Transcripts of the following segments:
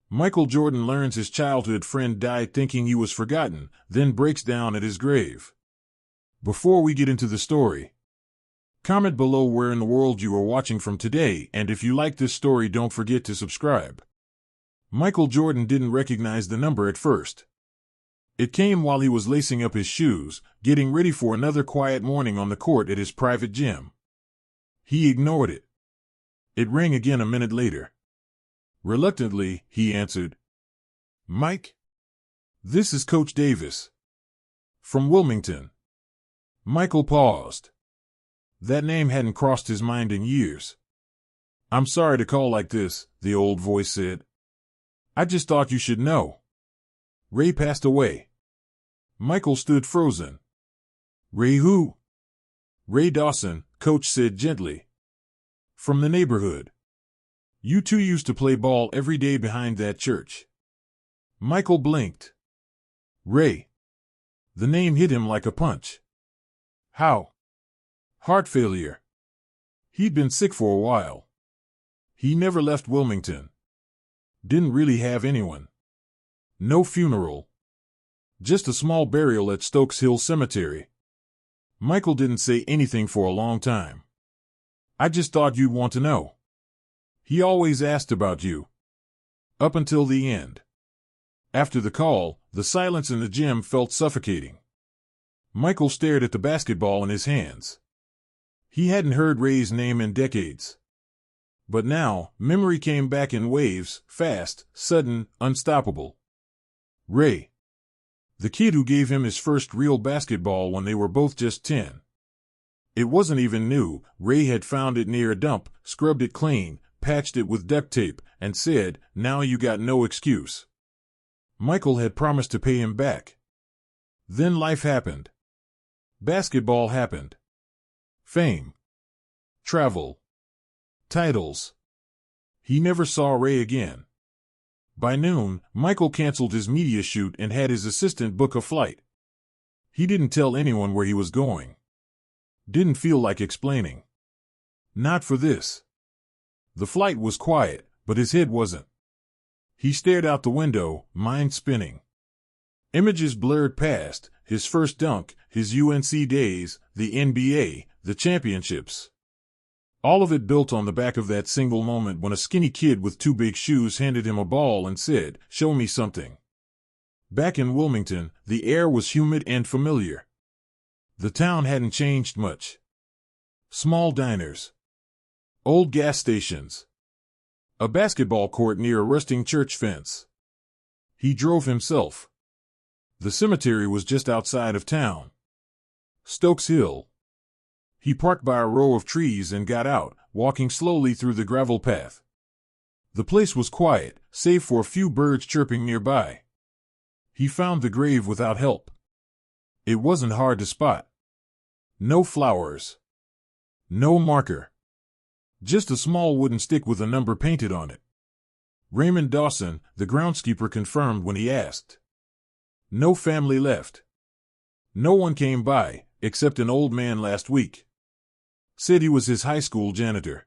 Michael Jordan learns his childhood friend died thinking he was forgotten, then breaks down at his grave. Before we get into the story, comment below where in the world you are watching from today, and if you like this story, don't forget to subscribe. Michael Jordan didn't recognize the number at first. It came while he was lacing up his shoes, getting ready for another quiet morning on the court at his private gym. He ignored it. It rang again a minute later. Reluctantly, he answered. "Mike? This is Coach Davis. From Wilmington." Michael paused. That name hadn't crossed his mind in years. "I'm sorry to call like this," the old voice said. "I just thought you should know. Ray passed away." Michael stood frozen. "Ray who?" "Ray Dawson," Coach said gently. "From the neighborhood. You two used to play ball every day behind that church." Michael blinked. Ray. The name hit him like a punch. How? Heart failure. He'd been sick for a while. He never left Wilmington. Didn't really have anyone. No funeral. Just a small burial at Stokes Hill Cemetery. Michael didn't say anything for a long time. "I just thought you'd want to know. He always asked about you. Up until the end." After the call, the silence in the gym felt suffocating. Michael stared at the basketball in his hands. He hadn't heard Ray's name in decades. But now, memory came back in waves, fast, sudden, unstoppable. Ray. The kid who gave him his first real basketball when they were both just 10. It wasn't even new. Ray had found it near a dump, scrubbed it clean, patched it with duct tape, and said, "Now you got no excuse." Michael had promised to pay him back. Then life happened. Basketball happened. Fame. Travel. Titles. He never saw Ray again. By noon, Michael canceled his media shoot and had his assistant book a flight. He didn't tell anyone where he was going. Didn't feel like explaining. Not for this. The flight was quiet, but his head wasn't. He stared out the window, mind spinning. Images blurred past, his first dunk, his UNC days, the NBA, the championships. All of it built on the back of that single moment when a skinny kid with two big shoes handed him a ball and said, "Show me something." Back in Wilmington, the air was humid and familiar. The town hadn't changed much. Small diners. Old gas stations. A basketball court near a rusting church fence. He drove himself. The cemetery was just outside of town. Stokes Hill. He parked by a row of trees and got out, walking slowly through the gravel path. The place was quiet, save for a few birds chirping nearby. He found the grave without help. It wasn't hard to spot. No flowers. No marker. Just a small wooden stick with a number painted on it. Raymond Dawson, the groundskeeper, confirmed when he asked. No family left. No one came by, except an old man last week. Said he was his high school janitor.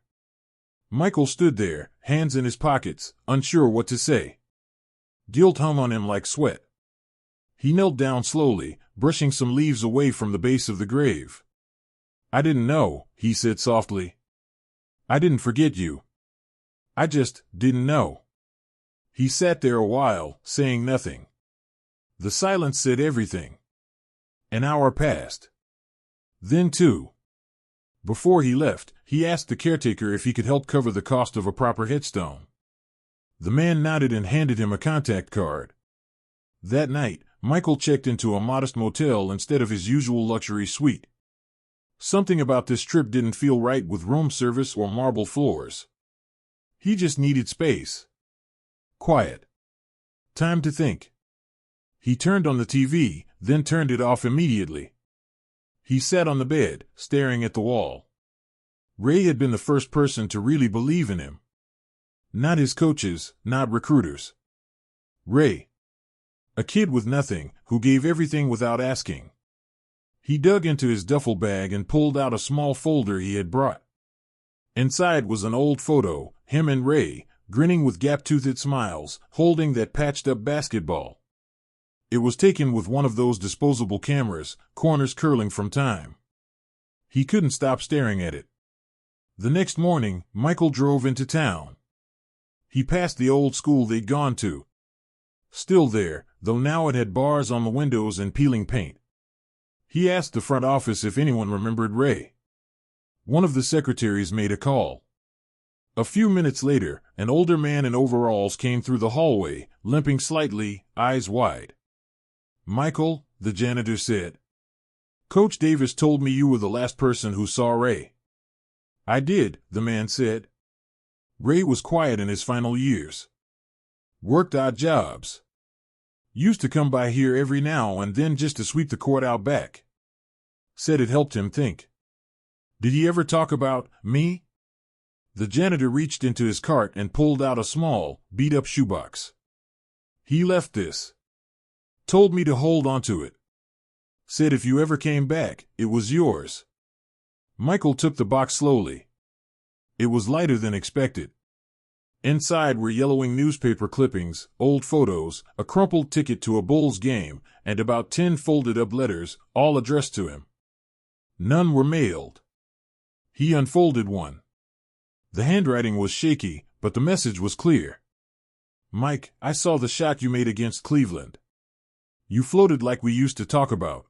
Michael stood there, hands in his pockets, unsure what to say. Guilt hung on him like sweat. He knelt down slowly, brushing some leaves away from the base of the grave. "I didn't know," he said softly. "I didn't forget you. I just didn't know." He sat there a while, saying nothing. The silence said everything. An hour passed. Then two. Before he left, he asked the caretaker if he could help cover the cost of a proper headstone. The man nodded and handed him a contact card. That night, Michael checked into a modest motel instead of his usual luxury suite. Something about this trip didn't feel right with room service or marble floors. He just needed space. Quiet. Time to think. He turned on the TV, then turned it off immediately. He sat on the bed, staring at the wall. Ray had been the first person to really believe in him. Not his coaches, not recruiters. Ray. A kid with nothing, who gave everything without asking. He dug into his duffel bag and pulled out a small folder he had brought. Inside was an old photo, him and Ray, grinning with gap-toothed smiles, holding that patched-up basketball. It was taken with one of those disposable cameras, corners curling from time. He couldn't stop staring at it. The next morning, Michael drove into town. He passed the old school they'd gone to. Still there, though now it had bars on the windows and peeling paint. He asked the front office if anyone remembered Ray. One of the secretaries made a call. A few minutes later, an older man in overalls came through the hallway, limping slightly, eyes wide. "Michael," the janitor said. "Coach Davis told me you were the last person who saw Ray." "I did," the man said. "Ray was quiet in his final years. Worked odd jobs. Used to come by here every now and then just to sweep the court out back. Said it helped him think." "Did he ever talk about me?" The janitor reached into his cart and pulled out a small, beat-up shoebox. "He left this. Told me to hold on to it. Said if you ever came back, it was yours." Michael took the box slowly. It was lighter than expected. Inside were yellowing newspaper clippings, old photos, a crumpled ticket to a Bulls game, and about 10 folded-up letters, all addressed to him. None were mailed. He unfolded one. The handwriting was shaky, but the message was clear. "Mike, I saw the shot you made against Cleveland. You floated like we used to talk about.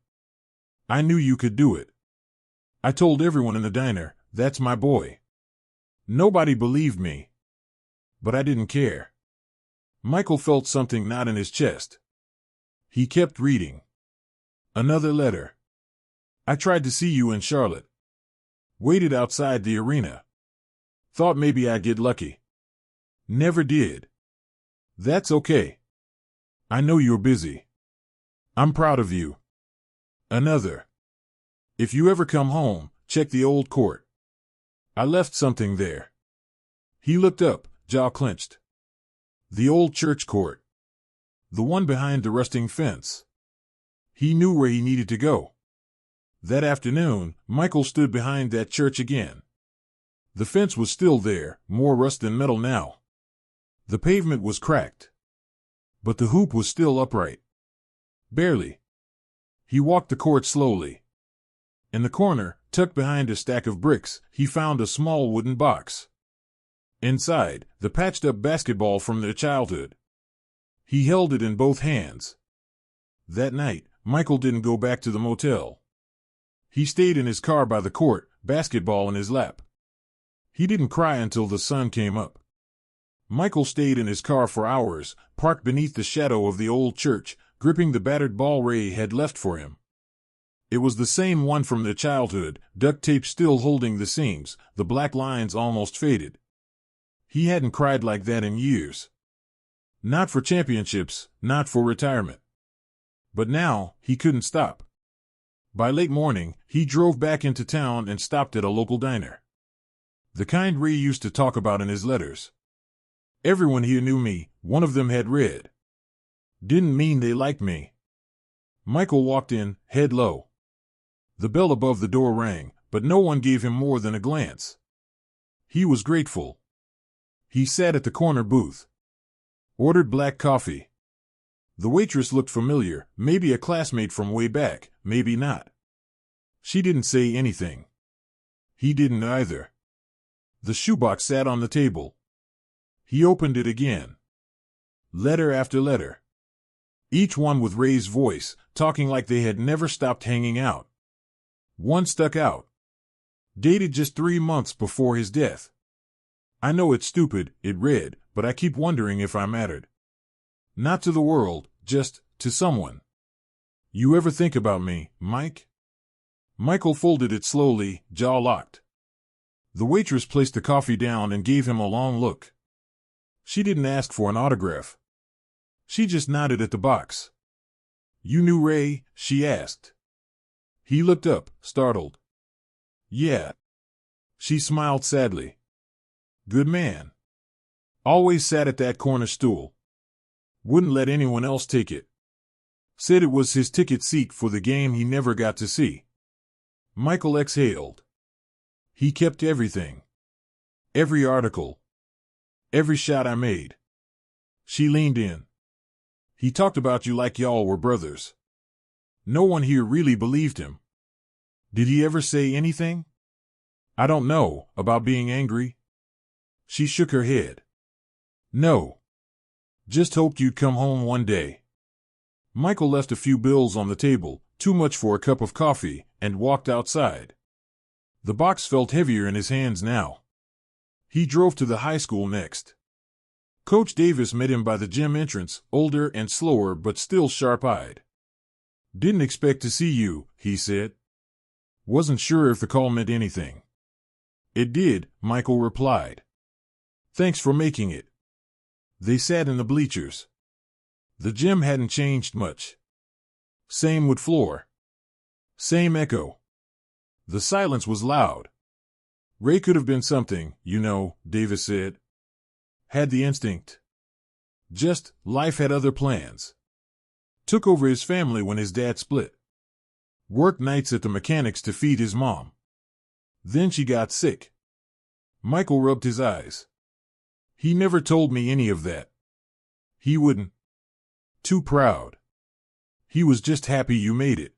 I knew you could do it. I told everyone in the diner, that's my boy. Nobody believed me. But I didn't care." Michael felt something knot in his chest. He kept reading. Another letter. "I tried to see you in Charlotte. Waited outside the arena. Thought maybe I'd get lucky. Never did. That's okay. I know you're busy. I'm proud of you." Another. "If you ever come home, check the old court. I left something there." He looked up, jaw clenched. The old church court. The one behind the rusting fence. He knew where he needed to go. That afternoon, Michael stood behind that church again. The fence was still there, more rust than metal now. The pavement was cracked. But the hoop was still upright. Barely. He walked the court slowly. In the corner, tucked behind a stack of bricks, he found a small wooden box. Inside, the patched-up basketball from their childhood. He held it in both hands. That night, Michael didn't go back to the motel. He stayed in his car by the court, basketball in his lap. He didn't cry until the sun came up. Michael stayed in his car for hours, parked beneath the shadow of the old church, gripping the battered ball Ray had left for him. It was the same one from their childhood, duct tape still holding the seams, the black lines almost faded. He hadn't cried like that in years. Not for championships, not for retirement. But now, he couldn't stop. By late morning, he drove back into town and stopped at a local diner. The kind Ray used to talk about in his letters. Everyone here knew me, one of them had read. Didn't mean they liked me. Michael walked in, head low. The bell above the door rang, but no one gave him more than a glance. He was grateful. He sat at the corner booth. Ordered black coffee. The waitress looked familiar, maybe a classmate from way back, maybe not. She didn't say anything. He didn't either. The shoebox sat on the table. He opened it again. Letter after letter. Each one with Ray's voice, talking like they had never stopped hanging out. One stuck out. Dated just 3 months before his death. "I know it's stupid," it read, "but I keep wondering if I mattered. Not to the world, just to someone. You ever think about me, Mike?" Michael folded it slowly, jaw locked. The waitress placed the coffee down and gave him a long look. She didn't ask for an autograph. She just nodded at the box. "You knew Ray?" she asked. He looked up, startled. "Yeah." She smiled sadly. "Good man. Always sat at that corner stool. Wouldn't let anyone else take it. Said it was his ticket seat for the game he never got to see." Michael exhaled. He kept everything. Every article. Every shot I made. She leaned in. He talked about you like y'all were brothers. No one here really believed him. Did he ever say anything? I don't know, about being angry? She shook her head. No. Just hoped you'd come home one day. Michael left a few bills on the table, too much for a cup of coffee, and walked outside. The box felt heavier in his hands now. He drove to the high school next. Coach Davis met him by the gym entrance, older and slower but still sharp-eyed. Didn't expect to see you, he said. Wasn't sure if the call meant anything. It did, Michael replied. Thanks for making it. They sat in the bleachers. The gym hadn't changed much. Same wood floor. Same echo. The silence was loud. Ray could have been something, you know, Davis said. Had the instinct. Just, life had other plans. Took over his family when his dad split. Worked nights at the mechanics to feed his mom. Then she got sick. Michael rubbed his eyes. He never told me any of that. He wouldn't. Too proud. He was just happy you made it.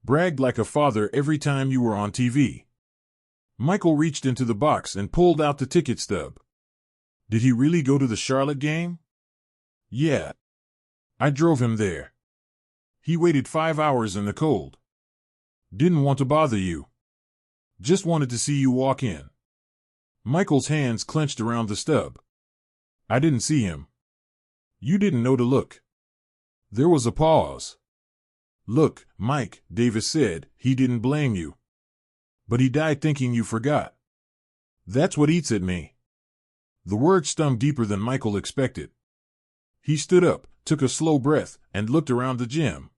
Bragged like a father every time you were on TV. Michael reached into the box and pulled out the ticket stub. Did he really go to the Charlotte game? Yeah. I drove him there. He waited 5 hours in the cold. Didn't want to bother you. Just wanted to see you walk in. Michael's hands clenched around the stub. I didn't see him. You didn't know to look. There was a pause. Look, Mike, Davis said, he didn't blame you. But he died thinking you forgot. That's what eats at me. The word stung deeper than Michael expected. He stood up, took a slow breath, and looked around the gym.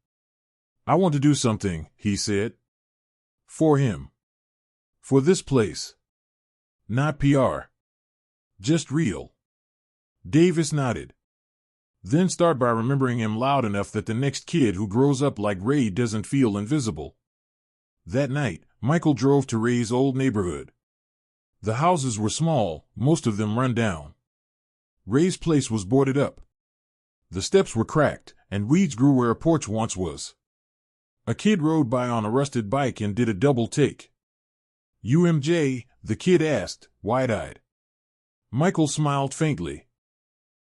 I want to do something, he said. For him. For this place. Not PR. Just real. Davis nodded. Then start by remembering him loud enough that the next kid who grows up like Ray doesn't feel invisible. That night, Michael drove to Ray's old neighborhood. The houses were small, most of them run down. Ray's place was boarded up. The steps were cracked, and weeds grew where a porch once was. A kid rode by on a rusted bike and did a double take. UMJ, the kid asked, wide-eyed. Michael smiled faintly.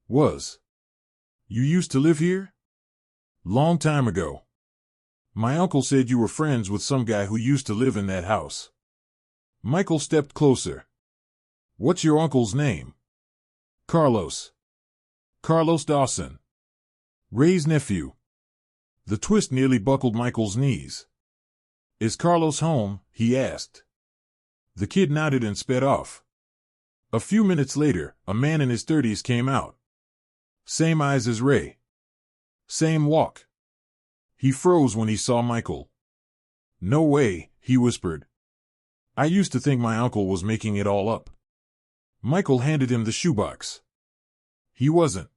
Was. You used to live here? Long time ago. My uncle said you were friends with some guy who used to live in that house. Michael stepped closer. What's your uncle's name? Carlos. Carlos Dawson. Ray's nephew. The twist nearly buckled Michael's knees. Is Carlos home? He asked. The kid nodded and sped off. A few minutes later, a man in his 30s came out. Same eyes as Ray. Same walk. He froze when he saw Michael. No way, he whispered. I used to think my uncle was making it all up. Michael handed him the shoebox. He wasn't.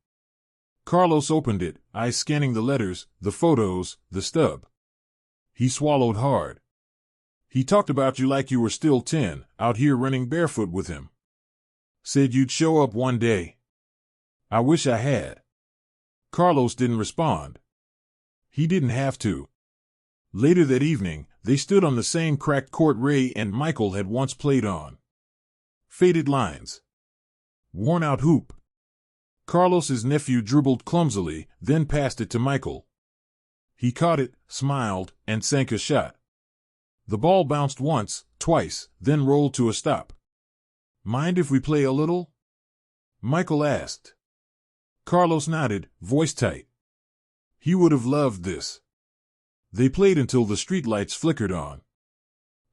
Carlos opened it, eyes scanning the letters, the photos, the stub. He swallowed hard. He talked about you like you were still 10, out here running barefoot with him. Said you'd show up one day. I wish I had. Carlos didn't respond. He didn't have to. Later that evening, they stood on the same cracked court Ray and Michael had once played on. Faded lines. Worn-out hoop. Carlos's nephew dribbled clumsily, then passed it to Michael. He caught it, smiled, and sank a shot. The ball bounced once, twice, then rolled to a stop. Mind if we play a little? Michael asked. Carlos nodded, voice tight. He would have loved this. They played until the streetlights flickered on.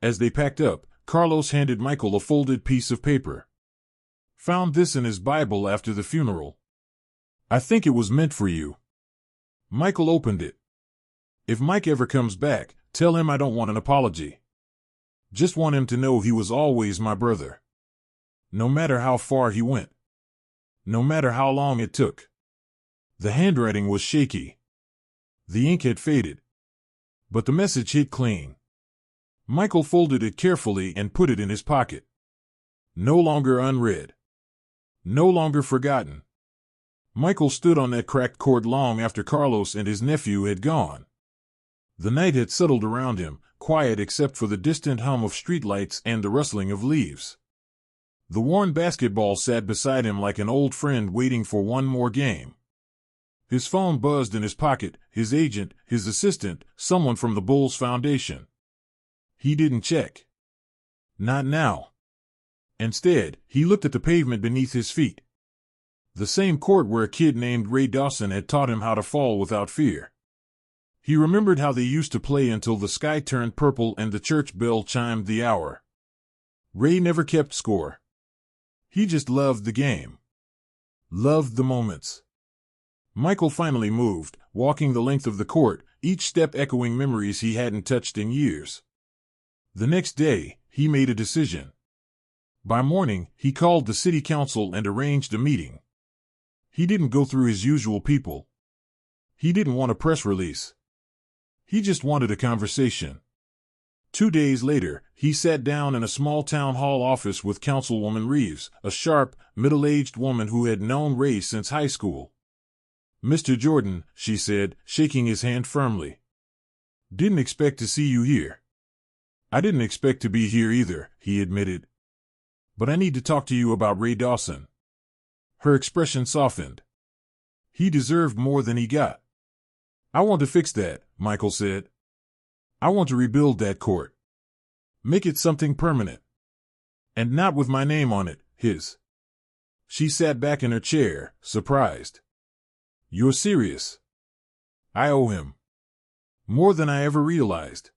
As they packed up, Carlos handed Michael a folded piece of paper. Found this in his Bible after the funeral. I think it was meant for you. Michael opened it. If Mike ever comes back, tell him I don't want an apology. Just want him to know he was always my brother. No matter how far he went. No matter how long it took. The handwriting was shaky. The ink had faded. But the message hit clean. Michael folded it carefully and put it in his pocket. No longer unread. No longer forgotten. Michael stood on that cracked court long after Carlos and his nephew had gone. The night had settled around him, quiet except for the distant hum of streetlights and the rustling of leaves. The worn basketball sat beside him like an old friend waiting for one more game. His phone buzzed in his pocket, his agent, his assistant, someone from the Bulls Foundation. He didn't check. Not now. Instead, he looked at the pavement beneath his feet. The same court where a kid named Ray Dawson had taught him how to fall without fear. He remembered how they used to play until the sky turned purple and the church bell chimed the hour. Ray never kept score. He just loved the game. Loved the moments. Michael finally moved, walking the length of the court, each step echoing memories he hadn't touched in years. The next day, he made a decision. By morning, he called the city council and arranged a meeting. He didn't go through his usual people. He didn't want a press release. He just wanted a conversation. 2 days later, he sat down in a small town hall office with Councilwoman Reeves, a sharp, middle-aged woman who had known Ray since high school. "Mr. Jordan," she said, shaking his hand firmly. "Didn't expect to see you here." "I didn't expect to be here either," he admitted. "But I need to talk to you about Ray Dawson." Her expression softened. He deserved more than he got. "I want to fix that," Michael said. "I want to rebuild that court. Make it something permanent. And not with my name on it, his." She sat back in her chair, surprised. "You're serious?" "I owe him. More than I ever realized."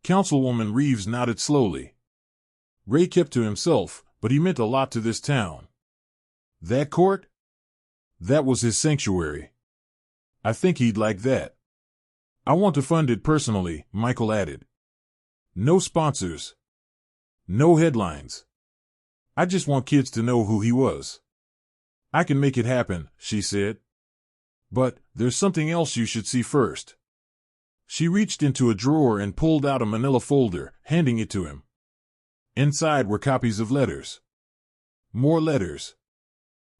Councilwoman Reeves nodded slowly. Ray kept to himself, but he meant a lot to this town. That court? That was his sanctuary. I think he'd like that. "I want to fund it personally," Michael added. "No sponsors. No headlines. I just want kids to know who he was." "I can make it happen," she said. "But there's something else you should see first." She reached into a drawer and pulled out a manila folder, handing it to him. Inside were copies of letters. More letters.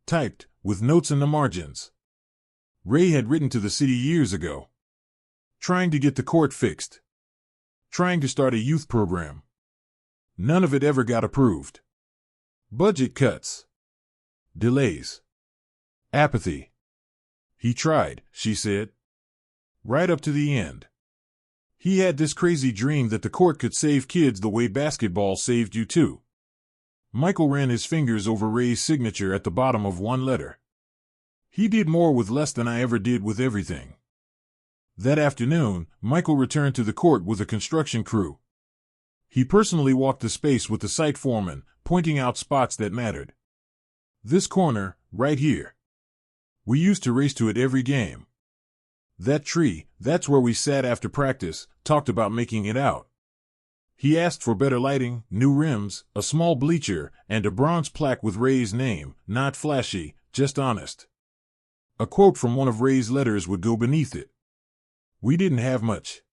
Typed, with notes in the margins. Ray had written to the city years ago. Trying to get the court fixed. Trying to start a youth program. None of it ever got approved. Budget cuts. Delays. Apathy. "He tried," she said. "Right up to the end. He had this crazy dream that the court could save kids the way basketball saved you too." Michael ran his fingers over Ray's signature at the bottom of one letter. "He did more with less than I ever did with everything." That afternoon, Michael returned to the court with a construction crew. He personally walked the space with the site foreman, pointing out spots that mattered. "This corner, right here. We used to race to it every game. That tree, that's where we sat after practice, talked about making it out." He asked for better lighting, new rims, a small bleacher, and a bronze plaque with Ray's name, not flashy, just honest. A quote from one of Ray's letters would go beneath it. "We didn't have much.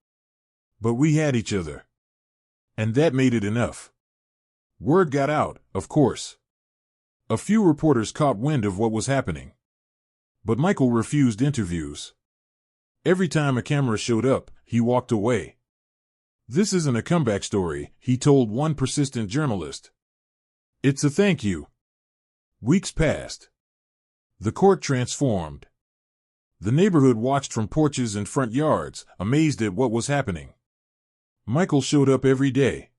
But we had each other. And that made it enough." Word got out, of course. A few reporters caught wind of what was happening. But Michael refused interviews. Every time a camera showed up, he walked away. "This isn't a comeback story," he told one persistent journalist. "It's a thank you." Weeks passed. The court transformed. The neighborhood watched from porches and front yards, amazed at what was happening. Michael showed up every day.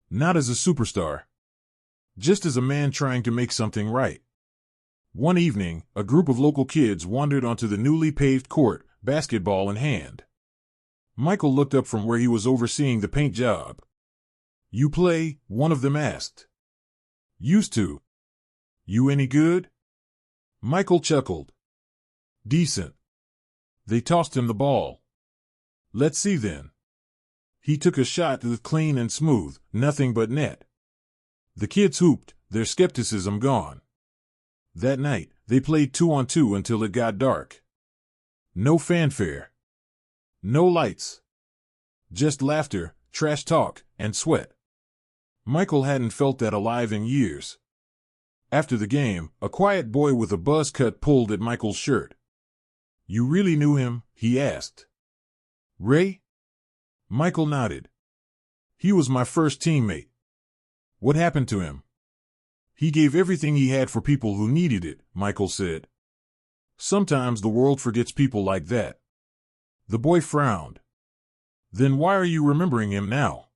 Not as a superstar. Just as a man trying to make something right. One evening, a group of local kids wandered onto the newly paved court, basketball in hand. Michael looked up from where he was overseeing the paint job. "You play?" one of them asked. "Used to." "You any good?" Michael chuckled. "Decent." They tossed him the ball. "Let's see then." He took a shot that was clean and smooth, nothing but net. The kids hooped, their skepticism gone. That night, they played 2-on-2 until it got dark. No fanfare. No lights. Just laughter, trash talk, and sweat. Michael hadn't felt that alive in years. After the game, a quiet boy with a buzz cut pulled at Michael's shirt. "You really knew him?" he asked. "Ray?" Michael nodded. "He was my first teammate." "What happened to him?" "He gave everything he had for people who needed it," Michael said. "Sometimes the world forgets people like that." The boy frowned. "Then why are you remembering him now?"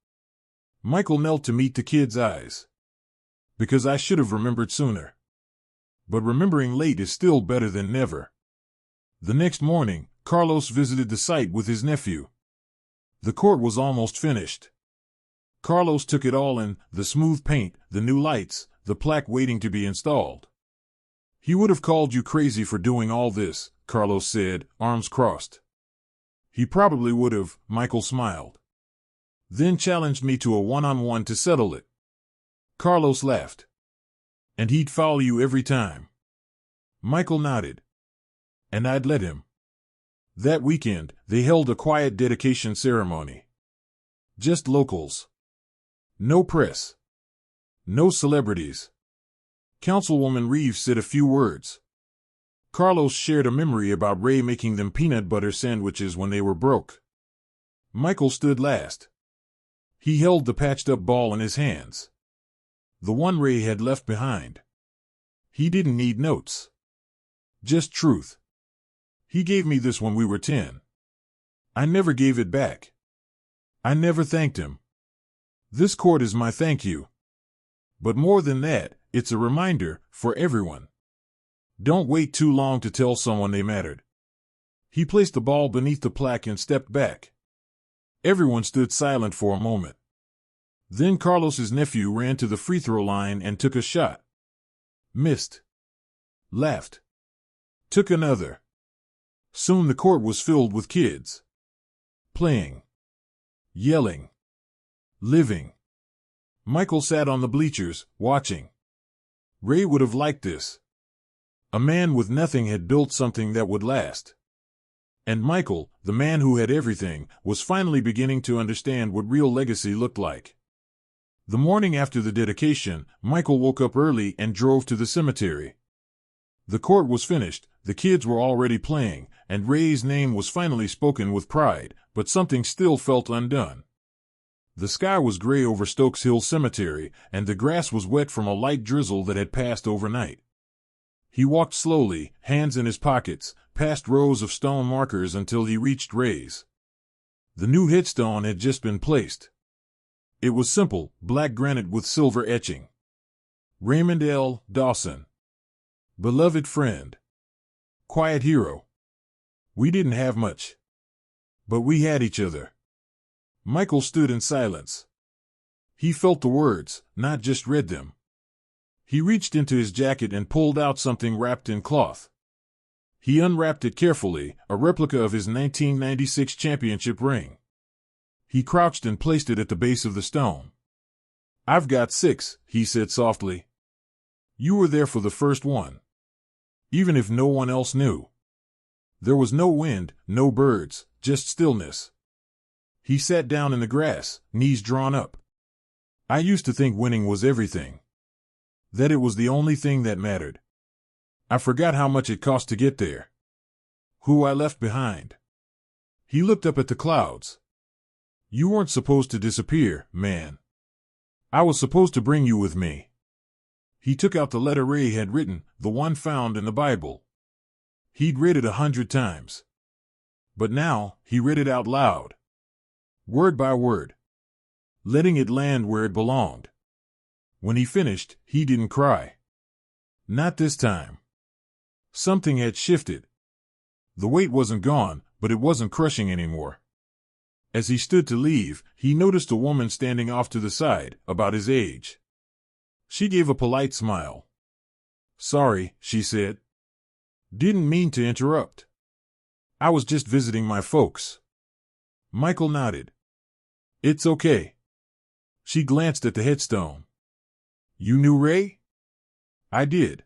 Michael knelt to meet the kid's eyes. "Because I should have remembered sooner. But remembering late is still better than never." The next morning, Carlos visited the site with his nephew. The court was almost finished. Carlos took it all in, the smooth paint, the new lights, the plaque waiting to be installed. "He would have called you crazy for doing all this," Carlos said, arms crossed. "He probably would have," Michael smiled. "Then challenged me to a one-on-one to settle it." Carlos laughed. "And he'd foul you every time." Michael nodded. "And I'd let him." That weekend, they held a quiet dedication ceremony. Just locals. No press. No celebrities. Councilwoman Reeves said a few words. Carlos shared a memory about Ray making them peanut butter sandwiches when they were broke. Michael stood last. He held the patched-up ball in his hands. The one Ray had left behind. He didn't need notes. Just truth. "He gave me this when we were 10. I never gave it back. I never thanked him. This court is my thank you. But more than that, it's a reminder, for everyone. Don't wait too long to tell someone they mattered." He placed the ball beneath the plaque and stepped back. Everyone stood silent for a moment. Then Carlos's nephew ran to the free throw line and took a shot. Missed. Laughed. Took another. Soon the court was filled with kids. Playing. Yelling. Living. Michael sat on the bleachers, watching. Ray would have liked this. A man with nothing had built something that would last. And Michael, the man who had everything, was finally beginning to understand what real legacy looked like. The morning after the dedication, Michael woke up early and drove to the cemetery. The court was finished, the kids were already playing, and Ray's name was finally spoken with pride, but something still felt undone. The sky was gray over Stokes Hill Cemetery, and the grass was wet from a light drizzle that had passed overnight. He walked slowly, hands in his pockets, past rows of stone markers until he reached Ray's. The new headstone had just been placed. It was simple, black granite with silver etching. Raymond L. Dawson. Beloved friend. Quiet hero. We didn't have much. But we had each other. Michael stood in silence. He felt the words, not just read them. He reached into his jacket and pulled out something wrapped in cloth. He unwrapped it carefully, a replica of his 1996 championship ring. He crouched and placed it at the base of the stone. "I've got 6, he said softly. "You were there for the first one. Even if no one else knew." There was no wind, no birds, just stillness. He sat down in the grass, knees drawn up. "I used to think winning was everything. That it was the only thing that mattered. I forgot how much it cost to get there. Who I left behind." He looked up at the clouds. "You weren't supposed to disappear, man. I was supposed to bring you with me." He took out the letter Ray had written, the one found in the Bible. He'd read it 100 times. But now, he read it out loud. Word by word. Letting it land where it belonged. When he finished, he didn't cry. Not this time. Something had shifted. The weight wasn't gone, but it wasn't crushing anymore. As he stood to leave, he noticed a woman standing off to the side, about his age. She gave a polite smile. "Sorry," she said. "Didn't mean to interrupt. I was just visiting my folks." Michael nodded. "It's okay." She glanced at the headstone. "You knew Ray?" "I did.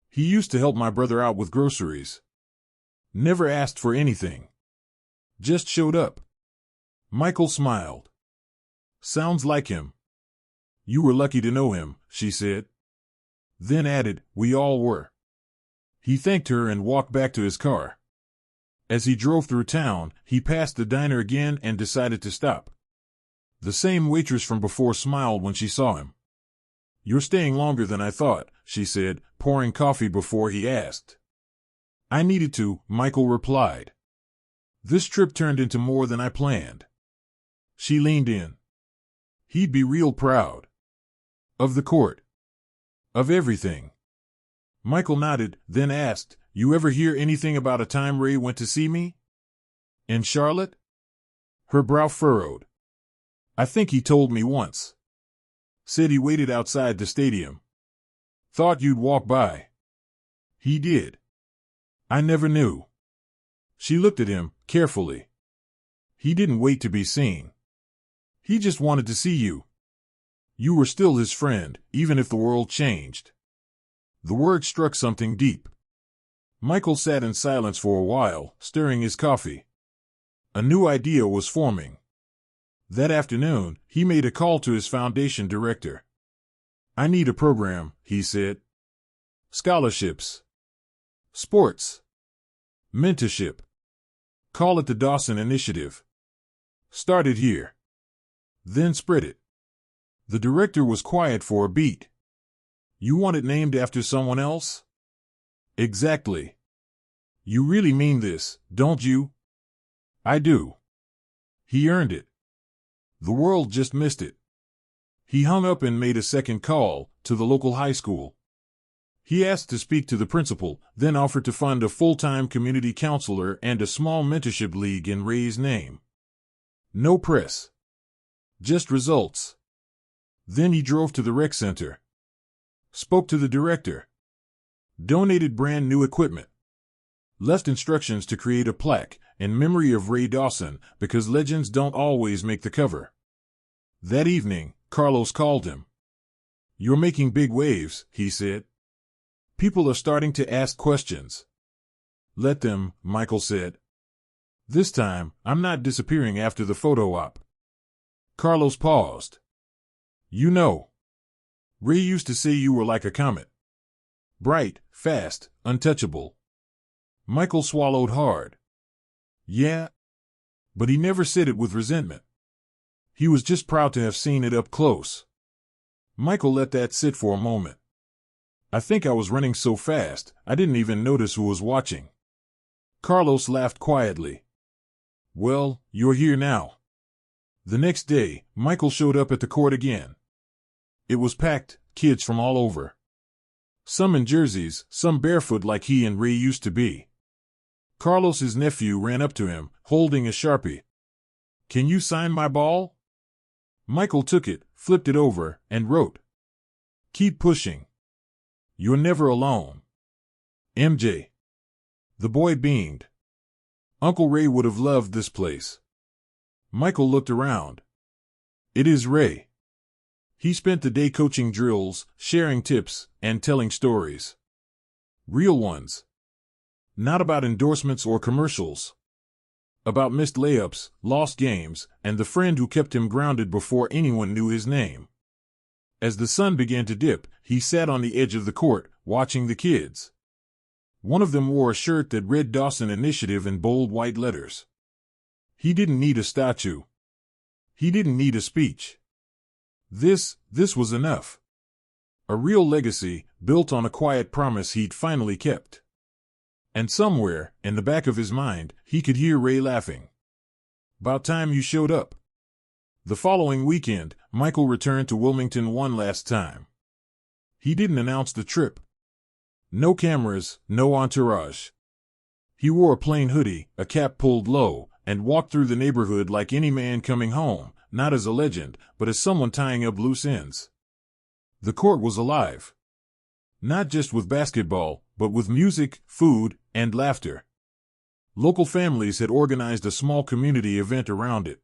He used to help my brother out with groceries. Never asked for anything. Just showed up." Michael smiled. "Sounds like him." "You were lucky to know him," she said. Then added, "We all were." He thanked her and walked back to his car. As he drove through town, he passed the diner again and decided to stop. The same waitress from before smiled when she saw him. "You're staying longer than I thought," she said, pouring coffee before he asked. "I needed to," Michael replied. "This trip turned into more than I planned." She leaned in. He'd be real proud. Of the court. Of everything. Michael nodded, then asked, "You ever hear anything about a time Ray went to see me? In Charlotte?" Her brow furrowed. "I think he told me once. Said he waited outside the stadium. Thought you'd walk by." "He did. I never knew." She looked at him, carefully. "He didn't wait to be seen. He just wanted to see you. You were still his friend, even if the world changed." The word struck something deep. Michael sat in silence for a while, stirring his coffee. A new idea was forming. That afternoon, he made a call to his foundation director. "I need a program," he said. "Scholarships. Sports. Mentorship. Call it the Dawson Initiative. Start it here. Then spread it." The director was quiet for a beat. "You want it named after someone else?" "Exactly. You really mean this, don't you?" "I do." He earned it. The world just missed it. He hung up and made a second call, to the local high school. He asked to speak to the principal, then offered to fund a full-time community counselor and a small mentorship league in Ray's name. No press. Just results. Then he drove to the rec center. Spoke to the director. Donated brand new equipment. Left instructions to create a plaque in memory of Ray Dawson, because legends don't always make the cover. That evening, Carlos called him. "You're making big waves," he said. "People are starting to ask questions." "Let them," Michael said. "This time, I'm not disappearing after the photo op." Carlos paused. "You know, Ray used to say you were like a comet. Bright, fast, untouchable." Michael swallowed hard. "Yeah? But he never said it with resentment. He was just proud to have seen it up close." Michael let that sit for a moment. "I think I was running so fast, I didn't even notice who was watching." Carlos laughed quietly. "Well, you're here now." The next day, Michael showed up at the court again. It was packed, kids from all over. Some in jerseys, some barefoot like he and Ray used to be. Carlos's nephew ran up to him, holding a Sharpie. "Can you sign my ball?" Michael took it, flipped it over, and wrote, "Keep pushing. You're never alone. MJ." The boy beamed. Uncle Ray would have loved this place. Michael looked around. It is Ray. He spent the day coaching drills, sharing tips, and telling stories. Real ones. Not about endorsements or commercials. About missed layups, lost games, and the friend who kept him grounded before anyone knew his name. As the sun began to dip, he sat on the edge of the court, watching the kids. One of them wore a shirt that read Dawson Initiative in bold white letters. He didn't need a statue. He didn't need a speech. This was enough. A real legacy, built on a quiet promise he'd finally kept. And somewhere, in the back of his mind, he could hear Ray laughing. "About time you showed up." The following weekend, Michael returned to Wilmington one last time. He didn't announce the trip. No cameras, no entourage. He wore a plain hoodie, a cap pulled low, and walked through the neighborhood like any man coming home, not as a legend, but as someone tying up loose ends. The court was alive. Not just with basketball, but with music, food, and laughter. Local families had organized a small community event around it.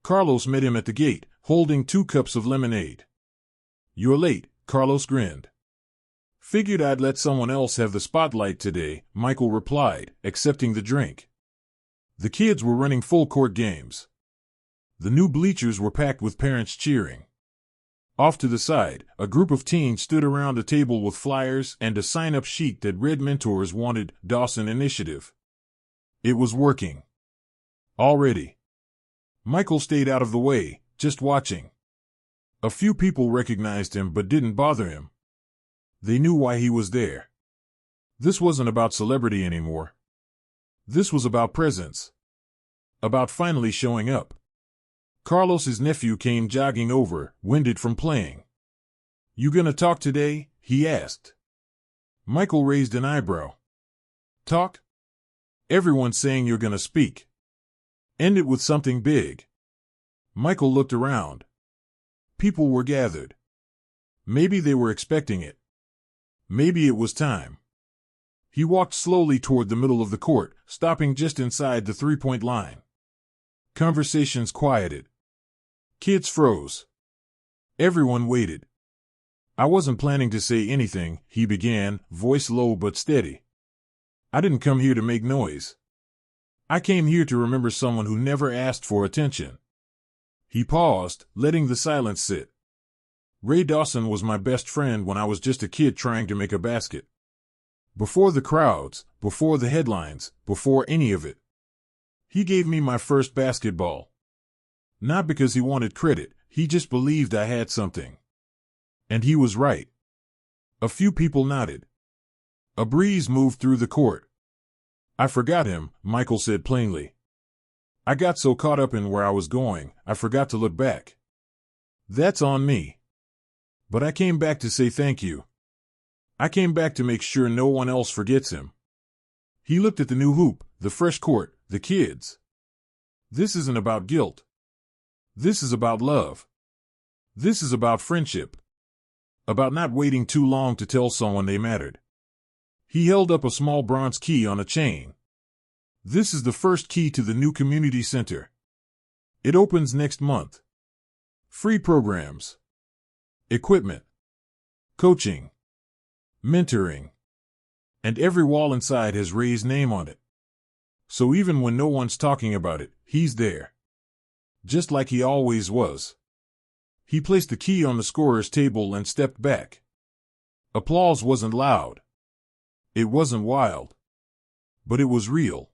Carlos met him at the gate, holding 2 cups of lemonade. "You're late," Carlos grinned. "Figured I'd let someone else have the spotlight today," Michael replied, accepting the drink. The kids were running full-court games. The new bleachers were packed with parents cheering. Off to the side, a group of teens stood around a table with flyers and a sign-up sheet that read mentors wanted, Dawson Initiative. It was working. Already. Michael stayed out of the way, just watching. A few people recognized him but didn't bother him. They knew why he was there. This wasn't about celebrity anymore. This was about presence. About finally showing up. Carlos's nephew came jogging over, winded from playing. "You gonna talk today?" he asked. Michael raised an eyebrow. "Talk? Everyone's saying you're gonna speak. End it with something big." Michael looked around. People were gathered. Maybe they were expecting it. Maybe it was time. He walked slowly toward the middle of the court, stopping just inside the three-point line. Conversations quieted. Kids froze. Everyone waited. "I wasn't planning to say anything," he began, voice low but steady. "I didn't come here to make noise. I came here to remember someone who never asked for attention." He paused, letting the silence sit. "Ray Dawson was my best friend when I was just a kid trying to make a basket. Before the crowds, before the headlines, before any of it. He gave me my first basketball. Not because he wanted credit, he just believed I had something. And he was right." A few people nodded. A breeze moved through the court. "I forgot him," Michael said plainly. "I got so caught up in where I was going, I forgot to look back. That's on me. But I came back to say thank you. I came back to make sure no one else forgets him." He looked at the new hoop, the fresh court, the kids. "This isn't about guilt. This is about love. This is about friendship. About not waiting too long to tell someone they mattered." He held up a small bronze key on a chain. "This is the first key to the new community center. It opens next month. Free programs. Equipment. Coaching. Mentoring. And every wall inside has Ray's name on it. So even when no one's talking about it, he's there. Just like he always was." He placed the key on the scorer's table and stepped back. Applause wasn't loud. It wasn't wild. But it was real.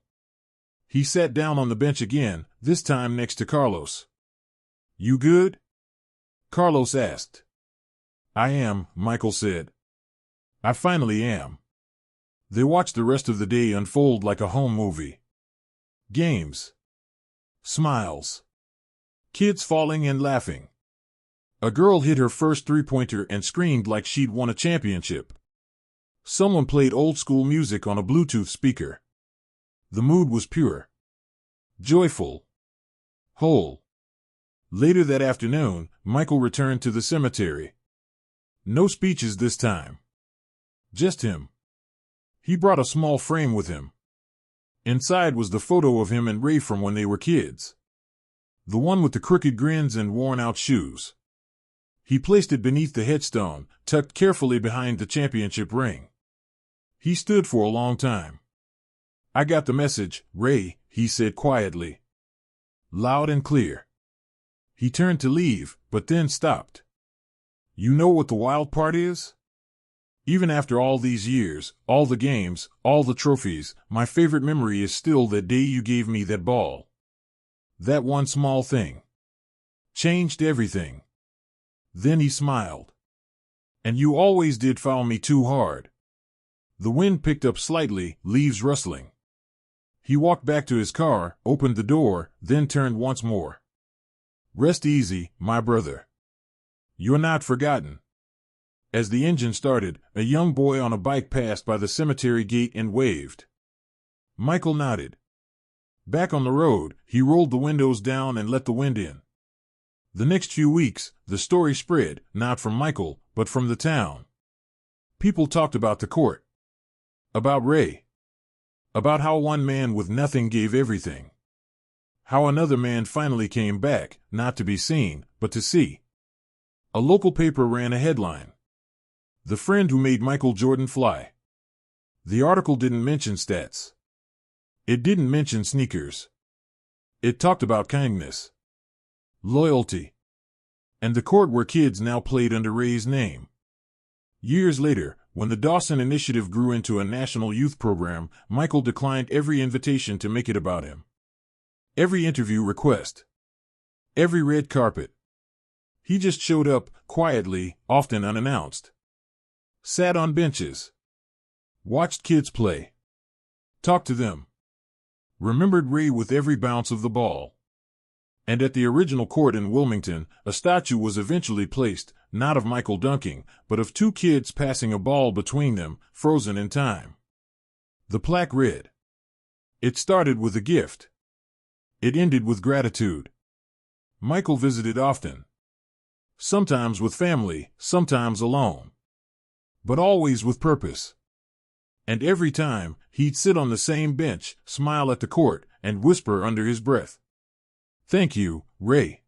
He sat down on the bench again, this time next to Carlos. "You good?" Carlos asked. "I am," Michael said. "I finally am." They watched the rest of the day unfold like a home movie. Games. Smiles. Kids falling and laughing. A girl hit her first three-pointer and screamed like she'd won a championship. Someone played old-school music on a Bluetooth speaker. The mood was pure. Joyful. Whole. Later that afternoon, Michael returned to the cemetery. No speeches this time. Just him. He brought a small frame with him. Inside was the photo of him and Ray from when they were kids. The one with the crooked grins and worn-out shoes. He placed it beneath the headstone, tucked carefully behind the championship ring. He stood for a long time. "I got the message, Ray," he said quietly. Loud and clear. He turned to leave, but then stopped. "You know what the wild part is? Even after all these years, all the games, all the trophies, my favorite memory is still that day you gave me that ball. That one small thing. Changed everything." Then he smiled. "And you always did foul me too hard." The wind picked up slightly, leaves rustling. He walked back to his car, opened the door, then turned once more. "Rest easy, my brother. You're not forgotten." As the engine started, a young boy on a bike passed by the cemetery gate and waved. Michael nodded. Back on the road, he rolled the windows down and let the wind in. The next few weeks, the story spread, not from Michael, but from the town. People talked about the court. About Ray. About how one man with nothing gave everything. How another man finally came back, not to be seen, but to see. A local paper ran a headline. "The friend who made Michael Jordan fly." The article didn't mention stats. It didn't mention sneakers. It talked about kindness. Loyalty. and the court where kids now played under Ray's name. Years later, when the Dawson Initiative grew into a national youth program, Michael declined every invitation to make it about him. Every interview request. Every red carpet. He just showed up, quietly, often unannounced. Sat on benches. Watched kids play. Talked to them. Remembered Ray with every bounce of the ball. And at the original court in Wilmington, a statue was eventually placed, not of Michael dunking, but of two kids passing a ball between them, frozen in time. The plaque read, "It started with a gift. It ended with gratitude." Michael visited often. Sometimes with family, sometimes alone. But always with purpose. And every time, he'd sit on the same bench, smile at the court, and whisper under his breath, "Thank you, Ray."